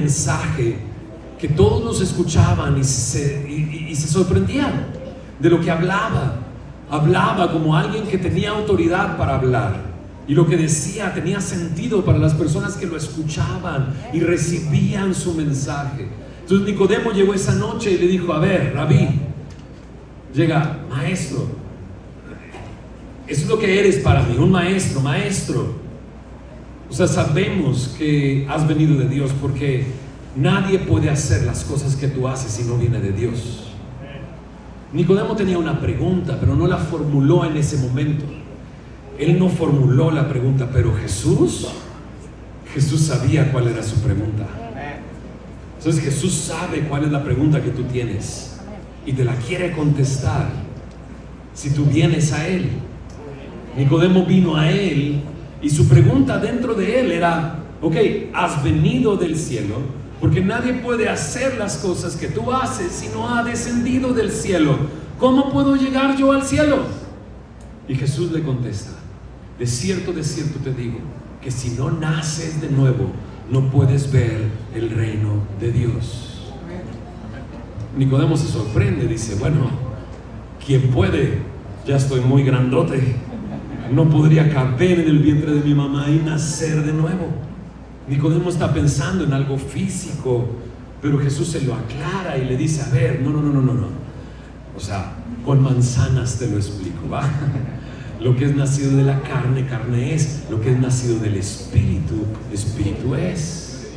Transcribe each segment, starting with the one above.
mensaje que todos los escuchaban y se sorprendían de lo que hablaba. Hablaba como alguien que tenía autoridad para hablar, y lo que decía tenía sentido para las personas que lo escuchaban y recibían su mensaje. Entonces Nicodemo llegó esa noche y le dijo: a ver, Rabí, llega, maestro, eso es lo que eres para mí, un maestro. O sea, sabemos que has venido de Dios, porque nadie puede hacer las cosas que tú haces si no viene de Dios. Nicodemo tenía una pregunta, pero no la formuló en ese momento. Él no formuló la pregunta, pero Jesús sabía cuál era su pregunta. Entonces Jesús sabe cuál es la pregunta que tú tienes y te la quiere contestar si tú vienes a Él. Nicodemo vino a Él y su pregunta dentro de Él era: ok, has venido del cielo, porque nadie puede hacer las cosas que tú haces si no ha descendido del cielo. ¿Cómo puedo llegar yo al cielo? Y Jesús le contesta: de cierto te digo, que si no naces de nuevo, no puedes ver el reino de Dios. Nicodemo se sorprende, dice: bueno, ¿quién puede? Ya estoy muy grandote, no podría caber en el vientre de mi mamá y nacer de nuevo. Nicodemo está pensando en algo físico, pero Jesús se lo aclara y le dice: a ver, no. O sea, con manzanas te lo explico, ¿va? Lo que es nacido de la carne, carne es. Lo que es nacido del Espíritu, Espíritu es.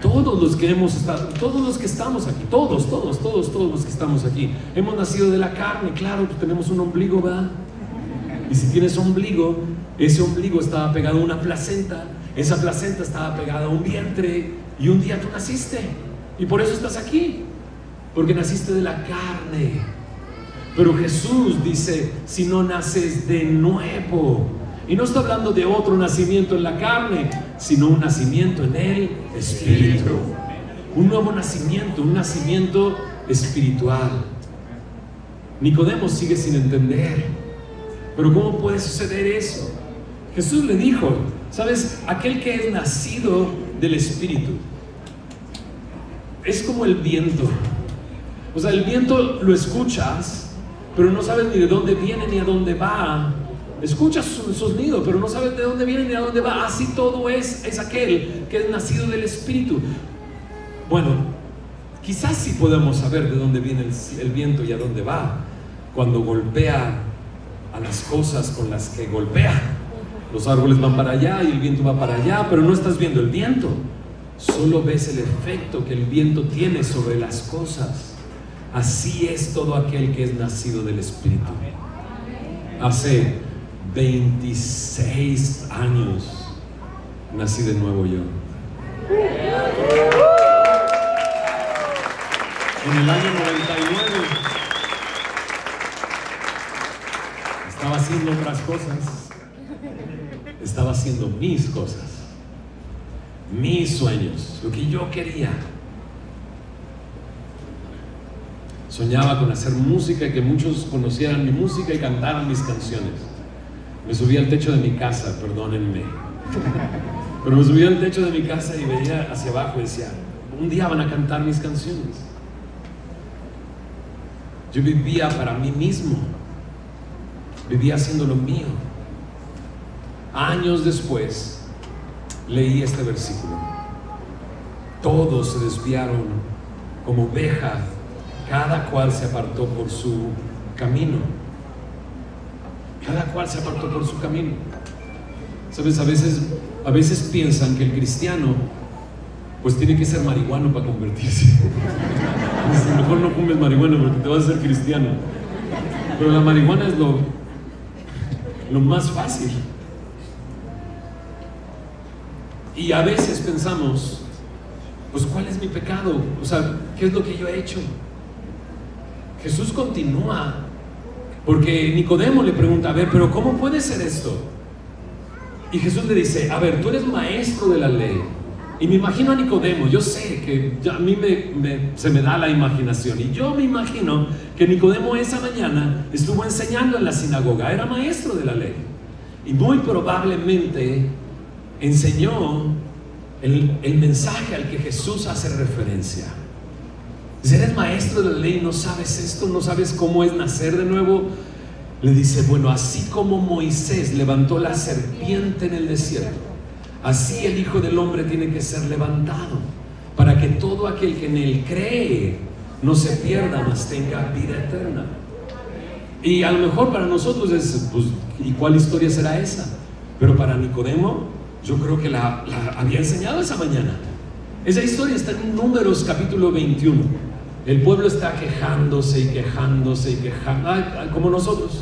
Todos los que hemos estado, todos los que estamos aquí, todos los que estamos aquí, hemos nacido de la carne. Claro, pues tenemos un ombligo, ¿va? Y si tienes ombligo, ese ombligo estaba pegado a una placenta, esa placenta estaba pegada a un vientre, y un día tú naciste, y por eso estás aquí, porque naciste de la carne. Pero Jesús dice: si no naces de nuevo, y no está hablando de otro nacimiento en la carne, sino un nacimiento en el Espíritu, un nuevo nacimiento, un nacimiento espiritual. Nicodemo sigue sin entender, pero ¿cómo puede suceder eso? Jesús le dijo: ¿sabes? Aquel que es nacido del Espíritu es como el viento. O sea, el viento lo escuchas, pero no sabes ni de dónde viene ni a dónde va. Escuchas su sonido, pero no sabes de dónde viene ni a dónde va. Así todo es aquel que es nacido del Espíritu. Bueno, quizás sí podemos saber de dónde viene el viento y a dónde va, cuando golpea a las cosas con las que golpea. Los árboles van para allá y el viento va para allá, pero no estás viendo el viento, solo ves el efecto que el viento tiene sobre las cosas. Así es todo aquel que es nacido del Espíritu. Hace 26 años nací de nuevo yo. En el año 99 estaba haciendo otras cosas. Estaba haciendo mis cosas, mis sueños, lo que yo quería. Soñaba con hacer música y que muchos conocieran mi música y cantaran mis canciones. Me subía al techo de mi casa, perdónenme, pero me subía al techo de mi casa y veía hacia abajo y decía: un día van a cantar mis canciones. Yo vivía para mí mismo, vivía haciendo lo mío. Años después leí este versículo: todos se desviaron como ovejas, cada cual se apartó por su camino. Cada cual se apartó por su camino. ¿Sabes? A veces piensan que el cristiano pues tiene que ser marihuano para convertirse. Dicen: mejor no fumes marihuana porque te vas a hacer cristiano. Pero la marihuana es lo más fácil. Y a veces pensamos: pues ¿cuál es mi pecado? O sea, ¿qué es lo que yo he hecho? Jesús continúa, porque Nicodemo le pregunta: a ver, pero ¿cómo puede ser esto? Y Jesús le dice: a ver, tú eres maestro de la ley. Y me imagino a Nicodemo, yo sé que a mí se me da la imaginación, y yo me imagino que Nicodemo esa mañana estuvo enseñando en la sinagoga, era maestro de la ley, y muy probablemente enseñó el mensaje al que Jesús hace referencia. Si eres maestro de la ley, no sabes esto, no sabes cómo es nacer de nuevo. Le dice, bueno, así como Moisés levantó la serpiente en el desierto, así el Hijo del Hombre tiene que ser levantado, para que todo aquel que en él cree no se pierda, mas tenga vida eterna. Y a lo mejor para nosotros es, pues, ¿y cuál historia será esa? Pero para Nicodemo, yo creo que la había enseñado esa mañana. Esa historia está en Números capítulo 21. El pueblo está quejándose y quejándose y quejando, como nosotros.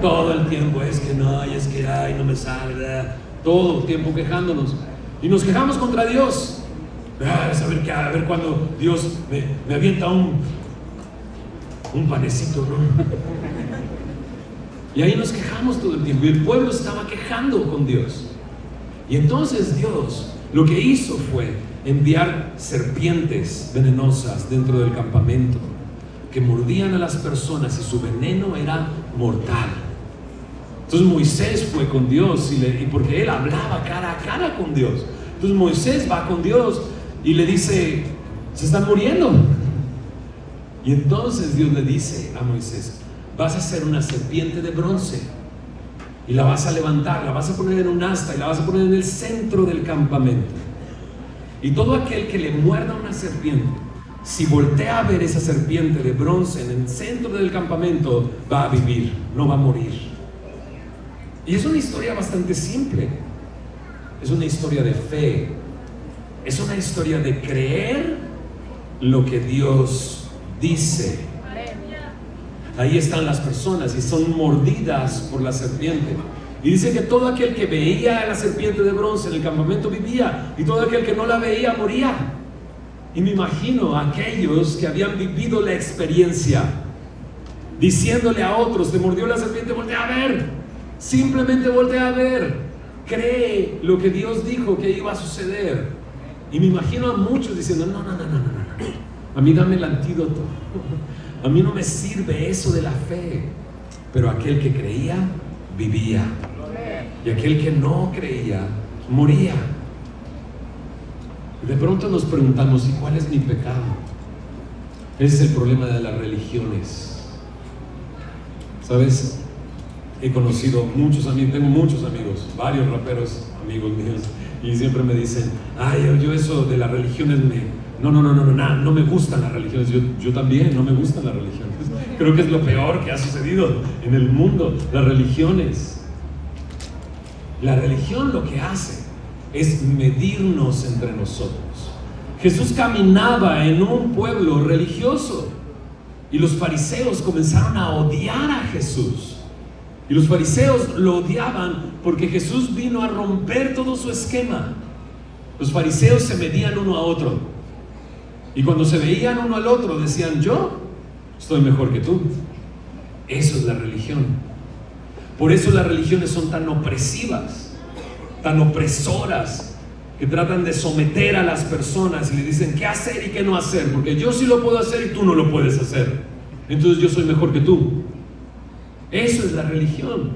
Todo el tiempo es que no, y es que ay, no me sale, todo el tiempo quejándonos. Y nos quejamos contra Dios. A ver cuando Dios me avienta un panecito, ¿no? Y ahí nos quejamos todo el tiempo. Y el pueblo estaba quejando con Dios. Y entonces Dios lo que hizo fue enviar serpientes venenosas dentro del campamento que mordían a las personas y su veneno era mortal. Entonces Moisés fue con Dios y porque él hablaba cara a cara con Dios. Entonces Moisés va con Dios y le dice, se están muriendo. Y entonces Dios le dice a Moisés, vas a hacer una serpiente de bronce y la vas a levantar, la vas a poner en un asta y la vas a poner en el centro del campamento. Y todo aquel que le muerda una serpiente, si voltea a ver esa serpiente de bronce en el centro del campamento, va a vivir, no va a morir. Y es una historia bastante simple. Es una historia de fe. Es una historia de creer lo que Dios dice. Ahí están las personas y son mordidas por la serpiente. Y dice que todo aquel que veía a la serpiente de bronce en el campamento vivía, y todo aquel que no la veía moría. Y me imagino a aquellos que habían vivido la experiencia, diciéndole a otros, te mordió la serpiente, voltea a ver, simplemente voltea a ver, cree lo que Dios dijo que iba a suceder. Y me imagino a muchos diciendo, no, a mí dame el antídoto, a mí no me sirve eso de la fe. Pero aquel que creía, vivía. Y aquel que no creía, moría. Y de pronto nos preguntamos, ¿y cuál es mi pecado? Ese es el problema de las religiones. ¿Sabes? He conocido muchos amigos, tengo muchos amigos, varios raperos amigos míos, y siempre me dicen, ay, yo eso de las religiones no me gustan las religiones. Yo también no me gustan las religiones. Creo que es lo peor que ha sucedido en el mundo, las religiones. La religión lo que hace es medirnos entre nosotros. Jesús caminaba en un pueblo religioso y los fariseos comenzaron a odiar a Jesús. Y los fariseos lo odiaban porque Jesús vino a romper todo su esquema. Los fariseos se medían uno a otro. Y cuando se veían uno al otro decían, yo estoy mejor que tú. Eso es la religión. Por eso las religiones son tan opresivas, tan opresoras, que tratan de someter a las personas y le dicen qué hacer y qué no hacer, porque yo sí lo puedo hacer y tú no lo puedes hacer, entonces yo soy mejor que tú. Eso es la religión,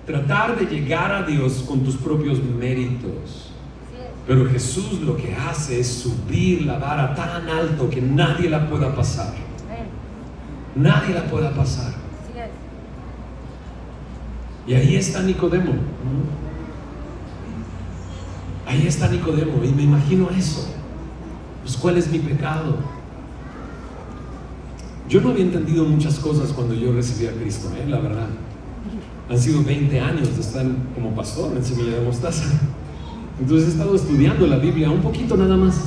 tratar de llegar a Dios con tus propios méritos. Pero Jesús lo que hace es subir la vara tan alto que nadie la pueda pasar. Nadie la pueda pasar. Y ahí está Nicodemo. Ahí está Nicodemo. Y me imagino eso. Pues, ¿cuál es mi pecado? Yo no había entendido muchas cosas cuando yo recibí a Cristo, la verdad. Han sido 20 años de estar como pastor en Semilla de Mostaza. Entonces he estado estudiando la Biblia un poquito nada más.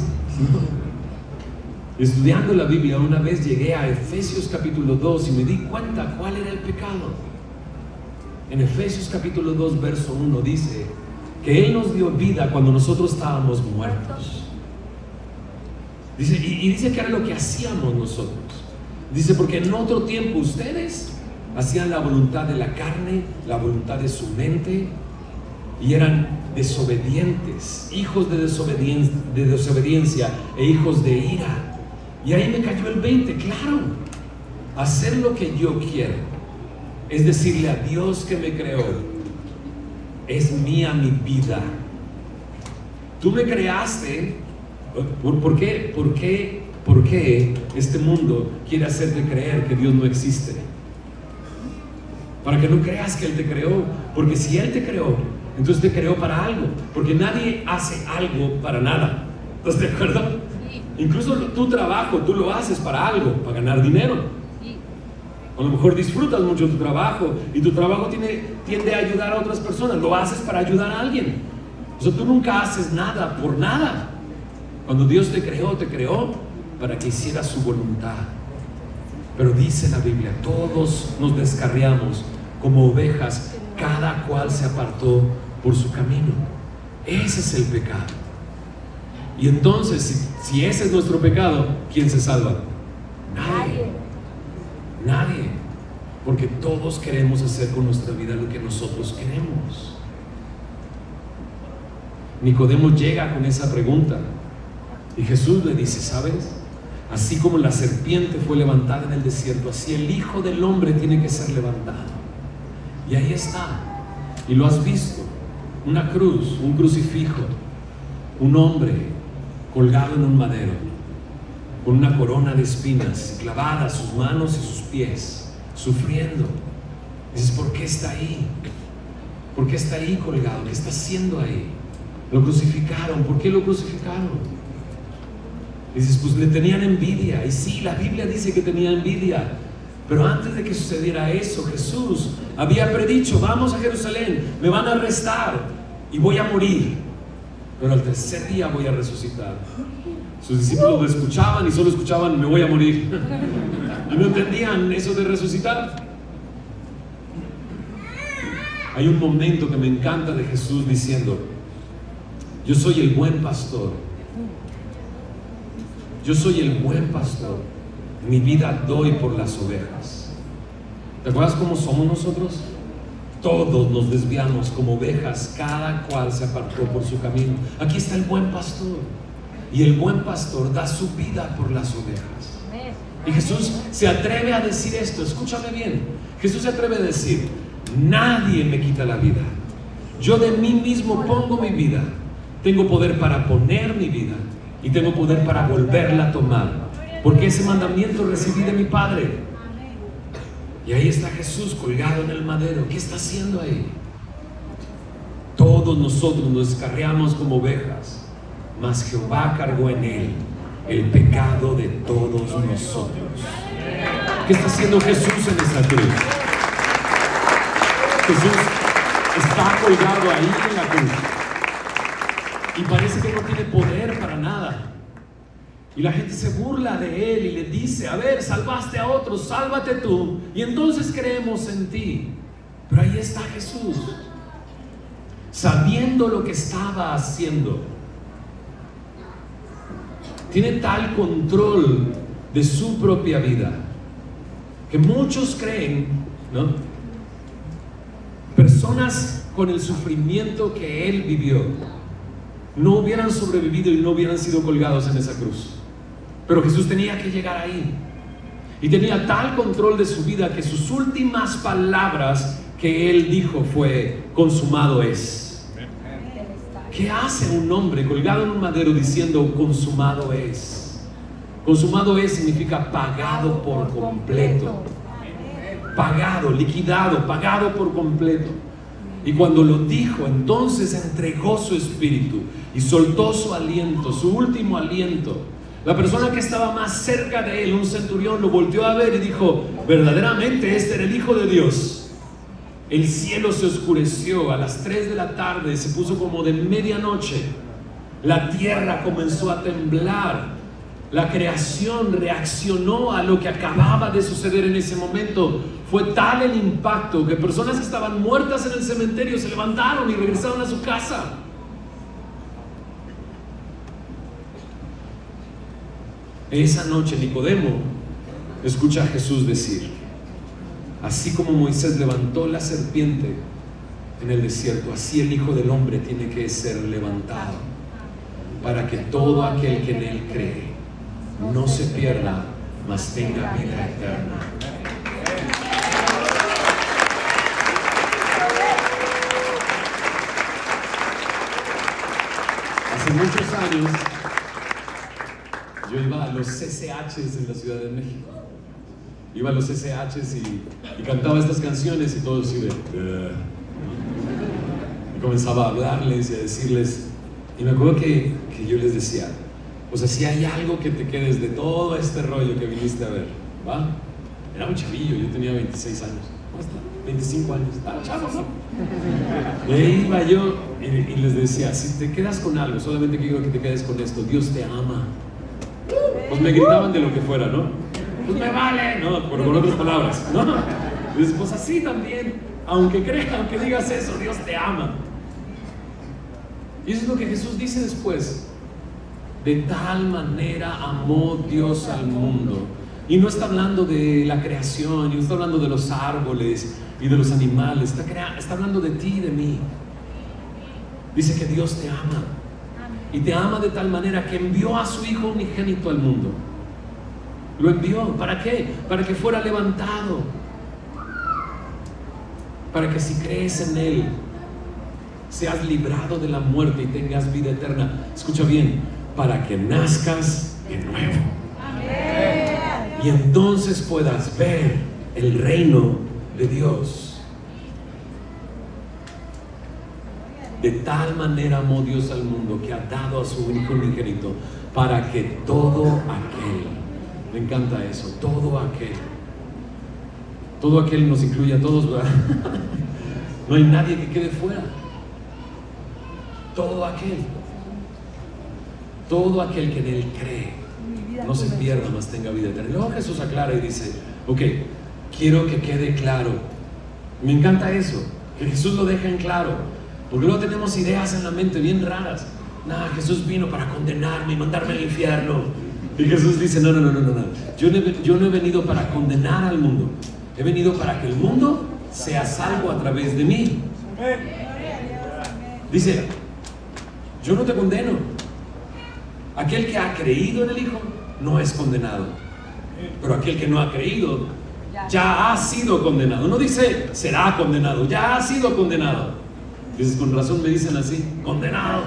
Estudiando la Biblia, una vez llegué a Efesios capítulo 2 y me di cuenta cuál era el pecado. En Efesios capítulo 2 verso 1 dice que Él nos dio vida cuando nosotros estábamos muertos. Dice, y dice que era lo que hacíamos nosotros. Dice, porque en otro tiempo ustedes hacían la voluntad de la carne, la voluntad de su mente, y eran desobedientes, hijos de desobediencia e hijos de ira. Y ahí me cayó el 20, claro, hacer lo que yo quiero, es decirle a Dios que me creó, es mía mi vida, Tú me creaste. ¿Por qué este mundo quiere hacerte creer que Dios no existe? Para que no creas que Él te creó. Porque si Él te creó, entonces te creó para algo. Porque nadie hace algo para nada. ¿Estás de acuerdo? Sí. Incluso tu trabajo, tú lo haces para algo, para ganar dinero. Sí. A lo mejor disfrutas mucho tu trabajo y tu trabajo tiende a ayudar a otras personas. Lo haces para ayudar a alguien. O sea, tú nunca haces nada por nada. Cuando Dios te creó para que hicieras su voluntad. Pero dice la Biblia, todos nos descarriamos como ovejas, cada cual se apartó por su camino. Ese es el pecado. Y entonces, si ese es nuestro pecado, ¿quién se salva? Nadie. Porque todos queremos hacer con nuestra vida lo que nosotros queremos. Nicodemo llega con esa pregunta y Jesús le dice, ¿sabes? Así como la serpiente fue levantada en el desierto, así el Hijo del Hombre tiene que ser levantado. Y ahí está. Y lo has visto. Una cruz, un crucifijo, un hombre colgado en un madero, con una corona de espinas clavadas sus manos y sus pies, sufriendo. Dices, ¿por qué está ahí? ¿Por qué está ahí colgado? ¿Qué está haciendo ahí? Lo crucificaron. ¿Por qué lo crucificaron? Dices, pues le tenían envidia. Y sí, la Biblia dice que tenía envidia. Pero antes de que sucediera eso, Jesús había predicho, vamos a Jerusalén, me van a arrestar y voy a morir, pero al tercer día voy a resucitar. Sus discípulos lo escuchaban y solo escuchaban, me voy a morir. Y no entendían eso de resucitar. Hay un momento que me encanta de Jesús diciendo, yo soy el buen pastor. Yo soy el buen pastor. Mi vida doy por las ovejas. ¿Te acuerdas cómo somos nosotros? Todos nos desviamos como ovejas, cada cual se apartó por su camino. Aquí está el buen pastor. Y el buen pastor da su vida por las ovejas. Y Jesús se atreve a decir esto, escúchame bien. Jesús se atreve a decir, nadie me quita la vida. Yo de mí mismo pongo mi vida. Tengo poder para poner mi vida y tengo poder para volverla a tomar. Porque ese mandamiento recibí de mi Padre. Y ahí está Jesús colgado en el madero. ¿Qué está haciendo ahí? Todos nosotros nos descarriamos como ovejas, mas Jehová cargó en él el pecado de todos nosotros. ¿Qué está haciendo Jesús en esa cruz? Jesús está colgado ahí en la cruz y parece que no tiene poder para nada. Y la gente se burla de él y le dice, a ver, salvaste a otros, sálvate tú, y entonces creemos en ti. Pero ahí está Jesús, sabiendo lo que estaba haciendo. Tiene tal control de su propia vida que muchos creen, ¿no? Personas con el sufrimiento que él vivió no hubieran sobrevivido y no hubieran sido colgados en esa cruz. Pero Jesús tenía que llegar ahí. Y tenía tal control de su vida que sus últimas palabras que él dijo fue, consumado es. ¿Qué hace un hombre colgado en un madero diciendo, consumado es? Consumado es significa pagado por completo. Pagado, liquidado, pagado por completo. Y cuando lo dijo, entonces entregó su espíritu y soltó su aliento, su último aliento. La persona que estaba más cerca de él, un centurión, lo volteó a ver y dijo, verdaderamente este era el Hijo de Dios. El cielo se oscureció a las 3 de la tarde, se puso como de medianoche. La tierra comenzó a temblar. La creación reaccionó a lo que acababa de suceder en ese momento. Fue tal el impacto que personas que estaban muertas en el cementerio se levantaron y regresaron a su casa. Esa noche Nicodemo escucha a Jesús decir, así como Moisés levantó la serpiente en el desierto, así el Hijo del Hombre tiene que ser levantado, para que todo aquel que en él cree no se pierda, mas tenga vida eterna. Hace hace muchos años yo iba a los CCHs en la Ciudad de México. Iba a los CCHs y cantaba estas canciones y todo así de... Y comenzaba a hablarles y a decirles, y me acuerdo que yo les decía, o sea, si hay algo que te quedes de todo este rollo que viniste a ver, ¿va? Era un chavillo, yo tenía 26 años, ¿cómo está? 25 años, estaba chavo, ¿no? Y ahí iba yo y les decía, si te quedas con algo, solamente quiero que te quedes con esto, Dios te ama. Pues me gritaban de lo que fuera, ¿no? Pues me vale, no, con otras palabras, ¿no? Y dices, pues así también, aunque digas eso, Dios te ama. Y eso es lo que Jesús dice después. De tal manera amó Dios al mundo. Y no está hablando de la creación, y no está hablando de los árboles y de los animales, está hablando de ti y de mí. Dice que Dios te ama. Y te ama de tal manera que envió a su Hijo unigénito al mundo. Lo envió, ¿para qué? Para que fuera levantado. Para que si crees en Él, seas librado de la muerte y tengas vida eterna. Escucha bien, para que nazcas de nuevo. Amén. Y entonces puedas ver el reino de Dios. De tal manera amó Dios al mundo que ha dado a su Hijo unigénito para que todo aquel, me encanta eso, todo aquel nos incluye a todos, ¿verdad? No hay nadie que quede fuera. Todo aquel que en Él cree no se pierda, mas tenga vida eterna. Y luego Jesús aclara y dice, ok, quiero que quede claro. Me encanta eso, que Jesús lo deja en claro. Porque luego tenemos ideas en la mente bien raras. Jesús vino para condenarme y mandarme al infierno. Y Jesús dice, no. Yo no he venido para condenar al mundo. He venido para que el mundo sea salvo a través de mí. Dice, yo no te condeno. Aquel que ha creído en el Hijo no es condenado. Pero aquel que no ha creído ya ha sido condenado. No dice será condenado, ya ha sido condenado. Dices, con razón me dicen así, condenado.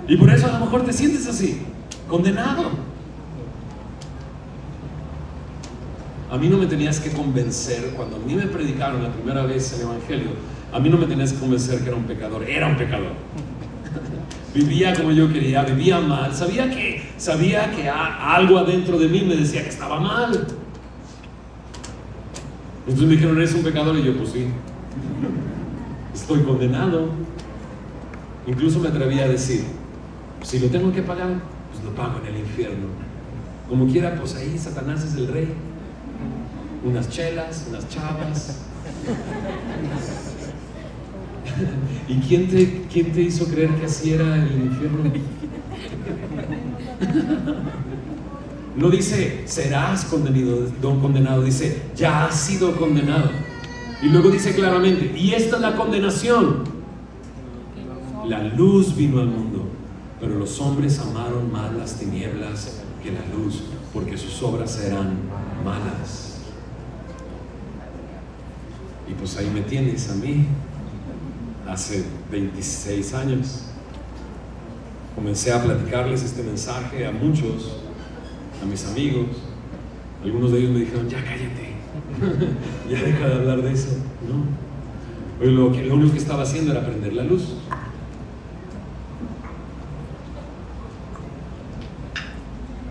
Y por eso a lo mejor te sientes así, condenado. A mí no me tenías que convencer, cuando a mí me predicaron la primera vez el Evangelio, a mí no me tenías que convencer que era un pecador. Vivía como yo quería, vivía mal, sabía que algo adentro de mí me decía que estaba mal. Entonces me dijeron, ¿eres un pecador? Y yo, pues sí. Estoy condenado. Incluso me atreví a decir, si lo tengo que pagar, pues lo pago en el infierno. Como quiera, pues ahí Satanás es el rey. Unas chelas, unas chavas. ¿Y quién te hizo creer que así era el infierno? No dice serás condenado, dice ya has sido condenado. Y luego dice claramente, y esta es la condenación. La luz vino al mundo, pero los hombres amaron más las tinieblas que la luz, porque sus obras eran malas. Y pues ahí me tienes a mí, hace 26 años. Comencé a platicarles este mensaje a muchos, a mis amigos. Algunos de ellos me dijeron, ya cállate. Ya deja de hablar de eso, ¿no? Lo único que estaba haciendo era prender la luz.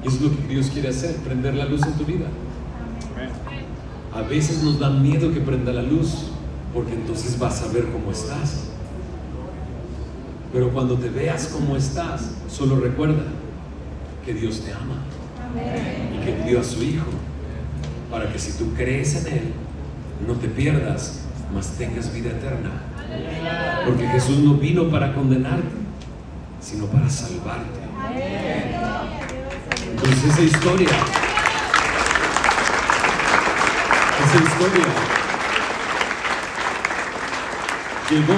Y eso es lo que Dios quiere hacer, prender la luz en tu vida. A veces nos da miedo que prenda la luz, porque entonces vas a ver cómo estás. Pero cuando te veas cómo estás, solo recuerda que Dios te ama y que dio a su Hijo para que si tú crees en Él, no te pierdas, mas tengas vida eterna. Porque Jesús no vino para condenarte, sino para salvarte. Entonces esa historia llegó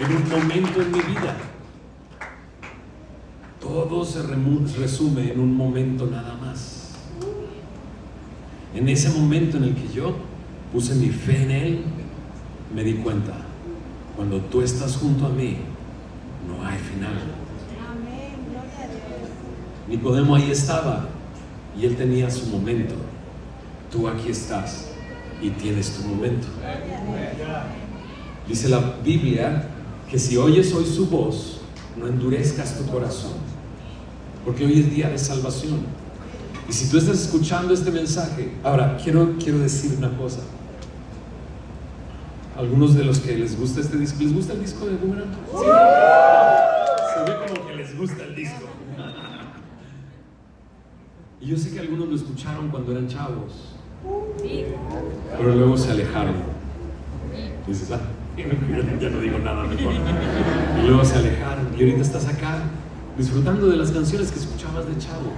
en un momento en mi vida. Todo se resume en un momento nada más. En ese momento en el que yo puse mi fe en Él, me di cuenta, Cuando tú estás junto a mí, no hay final. Nicodemo ahí estaba y él tenía su momento. Tú aquí estás y tienes tu momento. Dice la Biblia que si oyes hoy su voz, no endurezcas tu corazón, porque hoy es día de salvación. Y si tú estás escuchando este mensaje, ahora quiero decir una cosa. Algunos de los que les gusta este disco, ¿les gusta el disco de Boomerang? ¿Sí? Se ve como que les gusta el disco. Y yo sé que algunos lo escucharon cuando eran chavos, pero luego se alejaron. Y dices, ya no digo nada mejor. Y luego se alejaron y ahorita estás acá disfrutando de las canciones que escuchabas de chavo.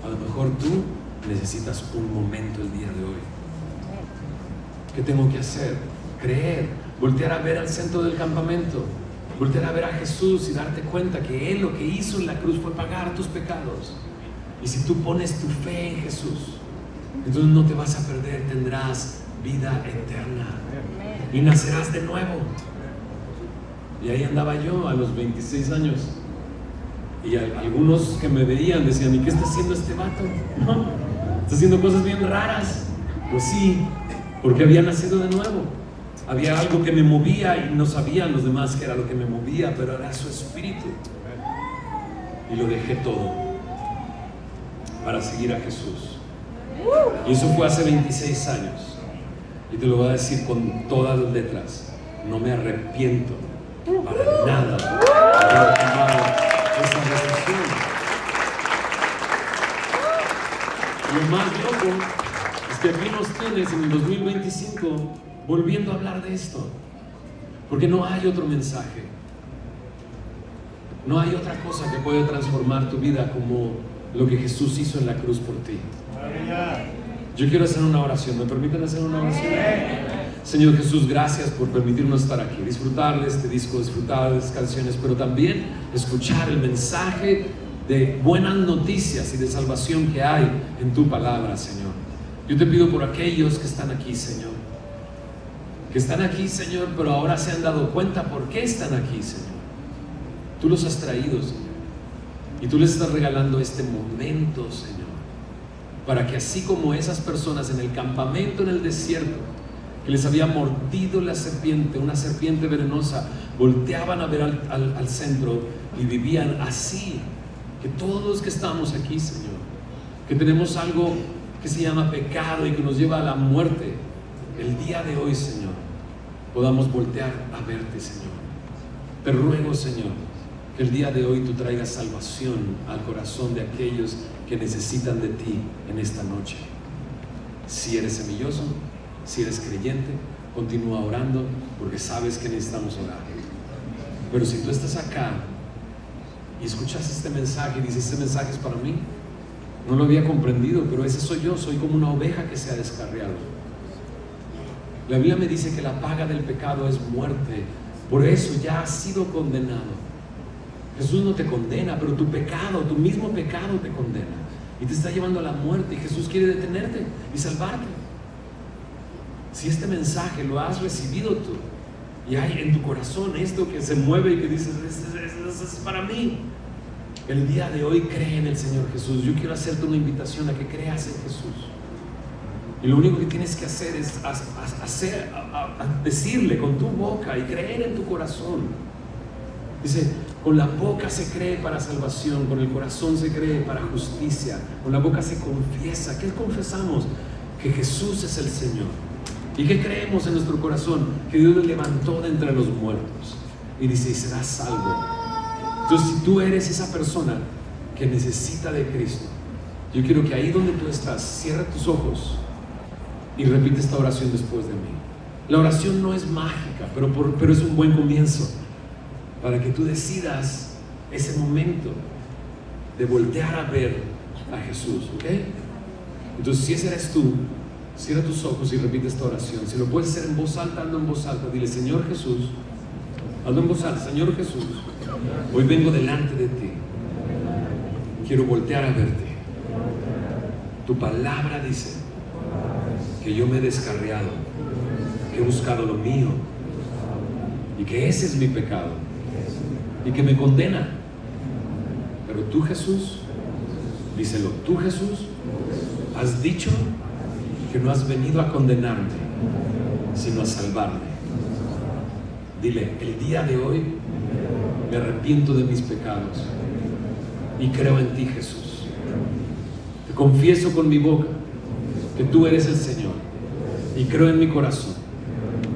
A lo mejor tú necesitas un momento el día de hoy. ¿Qué tengo que hacer? Creer, voltear a ver al centro del campamento, voltear a ver a Jesús y darte cuenta que Él lo que hizo en la cruz fue pagar tus pecados. Y si tú pones tu fe en Jesús, entonces no te vas a perder, tendrás vida eterna y nacerás de nuevo. Y ahí andaba yo a los 26 años y algunos que me veían decían, ¿y qué está haciendo este vato? ¿No? Está haciendo cosas bien raras. Pues sí, porque había nacido de nuevo. Había algo que me movía y no sabían los demás que era lo que me movía, pero era su espíritu. Y lo dejé todo para seguir a Jesús. Y eso fue hace 26 años. Y te lo voy a decir con todas las letras. No me arrepiento para nada de haber tomado esa decisión. Lo más loco es que aquí nos tienes en el 2025 volviendo a hablar de esto, porque no hay otro mensaje, no hay otra cosa que pueda transformar tu vida como lo que Jesús hizo en la cruz por ti. Yo quiero hacer una oración. ¿Me permiten hacer una oración? Señor Jesús, gracias por permitirnos estar aquí, disfrutar de este disco, disfrutar de estas canciones, pero también escuchar el mensaje de buenas noticias y de salvación que hay en tu palabra, Señor. Yo te pido por aquellos que están aquí, Señor, pero ahora se han dado cuenta por qué están aquí, Señor. Tú los has traído, Señor, y tú les estás regalando este momento, Señor, para que así como esas personas en el campamento en el desierto, que les había mordido la serpiente, una serpiente venenosa, volteaban a ver al centro y vivían así. Que todos los que estamos aquí, Señor, que tenemos algo que se llama pecado y que nos lleva a la muerte, el día de hoy, Señor, podamos voltear a verte, Señor. Te ruego, Señor, que el día de hoy tú traigas salvación al corazón de aquellos que necesitan de ti en esta noche. Si eres semilloso, si eres creyente, continúa orando, porque sabes que necesitamos orar. Pero si tú estás acá y escuchas este mensaje y dices, este mensaje es para mí, no lo había comprendido, pero ese soy yo, soy como una oveja que se ha descarriado. La Biblia me dice que la paga del pecado es muerte, por eso ya has sido condenado. Jesús no te condena, pero tu pecado, tu mismo pecado te condena y te está llevando a la muerte, y Jesús quiere detenerte y salvarte. Si este mensaje lo has recibido tú y hay en tu corazón esto que se mueve y que dices, eso es para mí, el día de hoy cree en el Señor Jesús. Yo quiero hacerte una invitación a que creas en Jesús, y lo único que tienes que hacer es decirle con tu boca y creer en tu corazón. Dice, con la boca se cree para salvación, con el corazón se cree para justicia, con la boca se confiesa. ¿Qué confesamos? Que Jesús es el Señor. ¿Y qué creemos en nuestro corazón? Que Dios le levantó de entre los muertos. Y dice, y serás salvo. Entonces, si tú eres esa persona que necesita de Cristo, yo quiero que ahí donde tú estás, cierra tus ojos y repite esta oración después de mí. La oración no es mágica, pero es un buen comienzo para que tú decidas ese momento de voltear a ver a Jesús, ¿ok? Entonces, si ese eres tú, cierra tus ojos y repite esta oración. Si lo puedes hacer en voz alta, hazlo en voz alta. Dile, Señor Jesús, hazlo en voz alta. Señor Jesús, hoy vengo delante de ti. Quiero voltear a verte. Tu palabra dice que yo me he descarriado, que he buscado lo mío y que ese es mi pecado y que me condena. Pero tú, Jesús, díselo, tú, Jesús, has dicho que no has venido a condenarme, sino a salvarme. Dile, el día de hoy me arrepiento de mis pecados y creo en ti, Jesús. Te confieso con mi boca que tú eres el Señor y creo en mi corazón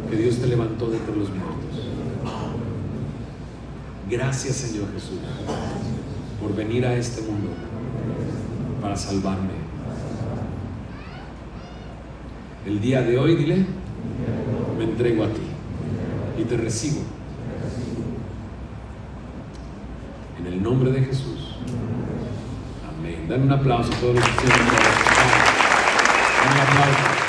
que Dios te levantó de entre los muertos. Gracias, Señor Jesús, por venir a este mundo para salvarme. El día de hoy, dile, me entrego a ti y te recibo. En el nombre de Jesús. Amén. Dan un aplauso a todos los que estén en la... Un aplauso.